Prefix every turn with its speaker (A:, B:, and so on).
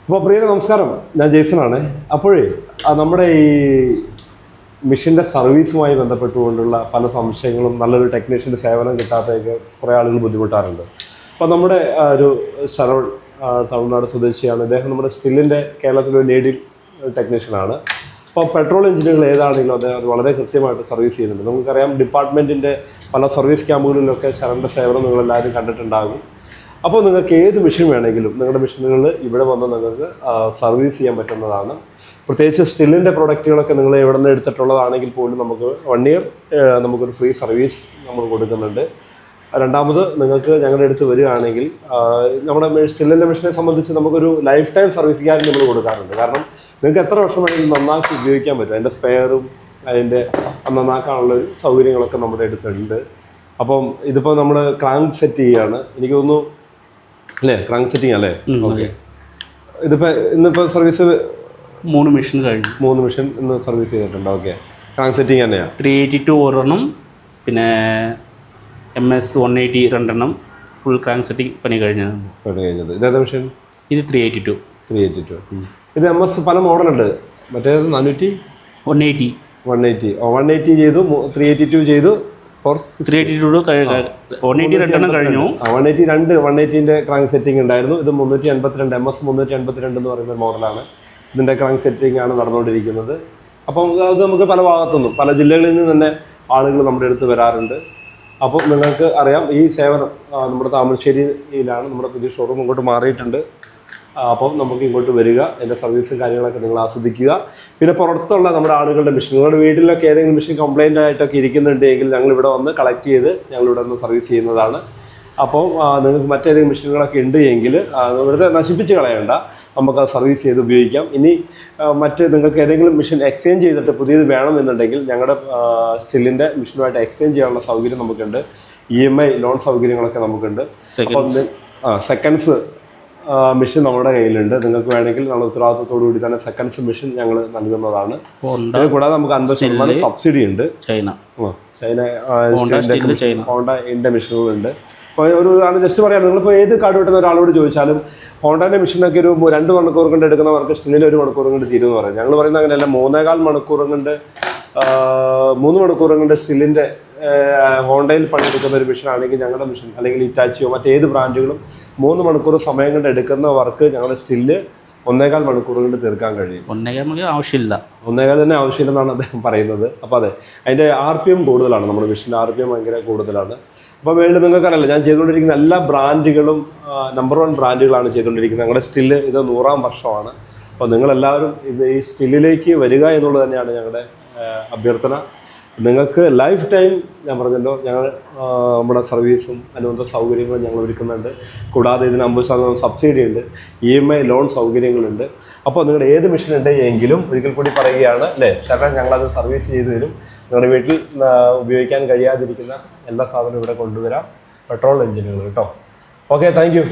A: അപ്പോൾ പ്രിയരെ നമസ്കാരം, ഞാൻ ജെയ്സനാണ്. അപ്പോഴേ നമ്മുടെ ഈ മെഷീൻ്റെ സർവീസുമായി ബന്ധപ്പെട്ടുകൊണ്ടുള്ള പല സംശയങ്ങളും നല്ലൊരു ടെക്നീഷ്യൻ്റെ സേവനം കിട്ടാത്തതൊക്കെ കുറേ ആളുകൾ ബുദ്ധിമുട്ടാറുണ്ട്. അപ്പോൾ നമ്മുടെ ഒരു ശരവൺ തമിഴ്നാട് സ്വദേശിയാണ്. ഇദ്ദേഹം നമ്മുടെ സ്റ്റില്ലിൻ്റെ കേരളത്തിലൊരു ലീഡിംഗ് ടെക്നീഷ്യനാണ്. അപ്പോൾ പെട്രോൾ എഞ്ചിനുകൾ ഏതാണെങ്കിലും അത് വളരെ കൃത്യമായിട്ട് സർവീസ് ചെയ്യുന്നുണ്ട്. നമുക്കറിയാം, ഡിപ്പാർട്ട്മെൻറ്റിൻ്റെ പല സർവീസ് ക്യാമ്പുകളിലൊക്കെ ശരവൻ്റെ സേവനം നിങ്ങളെല്ലാവരും കണ്ടിട്ടുണ്ടാകും. അപ്പോൾ നിങ്ങൾക്ക് ഏത് മെഷീൻ വേണമെങ്കിലും നിങ്ങളുടെ മെഷീനുകൾ ഇവിടെ വന്ന് നിങ്ങൾക്ക് സർവീസ് ചെയ്യാൻ പറ്റുന്നതാണ്. പ്രത്യേകിച്ച് സ്റ്റില്ലിൻ്റെ പ്രൊഡക്റ്റുകളൊക്കെ നിങ്ങൾ എവിടെ നിന്ന് എടുത്തിട്ടുള്ളതാണെങ്കിൽ പോലും നമുക്ക് 1 ഇയർ നമുക്കൊരു ഫ്രീ സർവീസ് നമ്മൾ കൊടുക്കുന്നുണ്ട്. രണ്ടാമത് നിങ്ങൾക്ക് ഞങ്ങളുടെ അടുത്ത് വരികയാണെങ്കിൽ നമ്മുടെ സ്റ്റില്ലിൻ്റെ മെഷീനെ സംബന്ധിച്ച് നമുക്കൊരു ലൈഫ് ടൈം സർവീസ് ഗ്യാരണ്ടി നമ്മൾ കൊടുക്കാറുണ്ട്. കാരണം നിങ്ങൾക്ക് എത്ര വർഷം വേണമെങ്കിലും നന്നാക്കി ഉപയോഗിക്കാൻ പറ്റും. അതിൻ്റെ സ്പെയറും അതിൻ്റെ നന്നാക്കാനുള്ള സൗകര്യങ്ങളൊക്കെ നമ്മുടെ അടുത്തുണ്ട്. അപ്പം ഇതിപ്പോൾ നമ്മൾ ക്രാങ്ക് സെറ്റ് ചെയ്യുകയാണ്, എനിക്ക് തോന്നുന്നു അല്ലേ? ക്രാങ്ക് സെറ്റിംഗ് അല്ലേ? ഓക്കെ. ഇതിപ്പോൾ ഇന്നിപ്പോൾ സർവീസ്
B: 3 മെഷീൻ കഴിഞ്ഞു.
A: 3 മെഷീൻ ഇന്ന് സർവീസ് ചെയ്തിട്ടുണ്ട്. ഓക്കെ. ക്രാങ്ക് സെറ്റിംഗ് തന്നെയാണ്.
B: 382 ഒരെണ്ണം, പിന്നെ MS 180 രണ്ടെണ്ണം, ഫുൾ ക്രാങ്ക് സെറ്റിംഗ് പണി കഴിഞ്ഞത്.
A: ഇതേതാ മെഷീൻ?
B: ഇത് 382.
A: ഇത് MS പല മോഡലുണ്ട്. മറ്റേത് 400
B: 180
A: 180 ചെയ്തു, 382 ചെയ്തു,
B: 180 രണ്ടെണ്ണം കഴിഞ്ഞു.
A: 180ൻ്റെ ക്രാങ്ക് സെറ്റിംഗ് ഉണ്ടായിരുന്നു. ഇത് 382 MS 382 എന്ന് പറയുന്ന മോഡലാണ്. ഇതിൻ്റെ ക്രാങ്ക് സെറ്റിംഗ് ആണ് നടന്നുകൊണ്ടിരിക്കുന്നത്. അപ്പം അത് നമുക്ക് പല ഭാഗത്തുനിന്നും പല ജില്ലകളിൽ നിന്ന് തന്നെ ആളുകൾ നമ്മുടെ അടുത്ത് വരാറുണ്ട്. അപ്പോൾ നിങ്ങൾക്ക് അറിയാം, ഈ സേവനം നമ്മുടെ താമരശ്ശേരിയിലാണ് നമ്മുടെ പുതിയ ഷോറൂം ഇങ്ങോട്ട് മാറിയിട്ടുണ്ട്. അപ്പം നമുക്ക് ഇങ്ങോട്ട് വരിക, എൻ്റെ സർവീസും കാര്യങ്ങളൊക്കെ നിങ്ങൾ ആസ്വദിക്കുക. പിന്നെ പുറത്തുള്ള നമ്മുടെ ആളുകളുടെ മെഷീൻ, നിങ്ങളുടെ വീട്ടിലൊക്കെ ഏതെങ്കിലും മെഷീൻ കംപ്ലൈൻ്റ് ആയിട്ടൊക്കെ ഇരിക്കുന്നുണ്ടെങ്കിൽ ഞങ്ങളിവിടെ വന്ന് കളക്ട് ചെയ്ത് ഞങ്ങളിവിടെ വന്ന് സർവീസ് ചെയ്യുന്നതാണ്. അപ്പോൾ നിങ്ങൾക്ക് മറ്റേതെങ്കിലും മെഷീനുകളൊക്കെ ഉണ്ട് എങ്കിൽ വെറുതെ നശിപ്പിച്ച് കളയണ്ട, നമുക്കത് സർവീസ് ചെയ്ത് ഉപയോഗിക്കാം. ഇനി നിങ്ങൾക്ക് ഏതെങ്കിലും മെഷീൻ എക്സ്ചേഞ്ച് ചെയ്തിട്ട് പുതിയത് വേണമെന്നുണ്ടെങ്കിൽ ഞങ്ങളുടെ സ്റ്റില്ലിൻ്റെ മെഷീനുമായിട്ട് എക്സ്ചേഞ്ച് ചെയ്യാനുള്ള സൗകര്യം നമുക്കുണ്ട്. EMI ലോൺ സൗകര്യങ്ങളൊക്കെ നമുക്കുണ്ട്. അപ്പം സെക്കൻഡ്സ് മെഷീൻ നമ്മുടെ കയ്യിലുണ്ട്. നിങ്ങൾക്ക് വേണമെങ്കിൽ നമ്മൾ ഉത്തരവാദിത്തത്തോടു കൂടി തന്നെ സെക്കൻഡ്സ് മെഷീൻ ഞങ്ങൾ നൽകുന്നതാണ്. കൂടാതെ നമുക്ക് 50% സബ്സിഡി ഉണ്ട്. ഹോണ്ടയുടെ മെഷീനുകളുണ്ട്. അപ്പോൾ ഒരു ആണ് ജസ്റ്റ് പറയാം, നിങ്ങളിപ്പോൾ ഏത് കാർഡ് കിട്ടുന്ന ഒരാളോട് ചോദിച്ചാലും ഹോണ്ടയുടെ മെഷീനൊക്കെ ഒരു 2 മണിക്കൂർ കൊണ്ട് എടുക്കുന്നവർക്ക് സ്റ്റില്ലിൽ 1 മണിക്കൂർ കൊണ്ട് തീരുമെന്ന് പറയും. ഞങ്ങൾ പറയുന്നത് അങ്ങനെയല്ല, 3.25 മണിക്കൂർ കൊണ്ട് 3 മണിക്കൂർ കൊണ്ട് സ്റ്റില്ലിൻ്റെ ഹോണ്ടയിൽ പണിയെടുക്കുന്ന ഒരു മെഷീൻ ആണെങ്കിൽ ഞങ്ങളുടെ മെഷീൻ, അല്ലെങ്കിൽ ഇറ്റാച്ചിയോ മറ്റേത് ബ്രാൻഡുകളും 3 മണിക്കൂർ സമയം കൊണ്ട് എടുക്കുന്ന വർക്ക് ഞങ്ങളുടെ സ്റ്റില്ല് 1.25 മണിക്കൂർ കൊണ്ട് തീർക്കാൻ കഴിയും.
B: 1.25 ആവശ്യമില്ല,
A: 1.25 തന്നെ ആവശ്യമില്ലെന്നാണ് അദ്ദേഹം പറയുന്നത്. അപ്പോൾ അതെ, അതിൻ്റെ RPM കൂടുതലാണ്, നമ്മുടെ മെഷീൻ്റെ RPM ഭയങ്കര കൂടുതലാണ്. അപ്പോൾ വേണ്ടി നിങ്ങൾക്കറിയില്ല, ഞാൻ ചെയ്തുകൊണ്ടിരിക്കുന്ന എല്ലാ ബ്രാൻഡുകളും നമ്പർ 1 ബ്രാൻഡുകളാണ് ചെയ്തുകൊണ്ടിരിക്കുന്നത്. ഞങ്ങളുടെ സ്റ്റില്ല് ഇത് 100ാം വർഷമാണ്. അപ്പോൾ നിങ്ങളെല്ലാവരും ഈ സ്റ്റില്ലിലേക്ക് വരിക എന്നുള്ളത് തന്നെയാണ് ഞങ്ങളുടെ അഭ്യർത്ഥന. നിങ്ങൾക്ക് ലൈഫ് ടൈം, ഞാൻ പറഞ്ഞല്ലോ, ഞങ്ങൾ നമ്മുടെ സർവീസും അനുബന്ധ സൗകര്യങ്ങളും ഞങ്ങൾ ഒരുക്കുന്നുണ്ട്. കൂടാതെ ഇതിന് 50% സബ്സിഡി ഉണ്ട്, EMI ലോൺ സൗകര്യങ്ങളുണ്ട്. അപ്പോൾ നിങ്ങളുടെ ഏത് മെഷീൻ ഉണ്ടെങ്കിലും ഒരിക്കൽ കൂടി പറയുകയാണ് അല്ലേ, കാരണം ഞങ്ങളത് സർവീസ് ചെയ്ത് തരും. നിങ്ങളുടെ വീട്ടിൽ ഉപയോഗിക്കാൻ കഴിയാതിരിക്കുന്ന എല്ലാ സാധനവും ഇവിടെ കൊണ്ടുവരാം. പെട്രോൾ എഞ്ചിനുകൾ കേട്ടോ. Okay, thank you.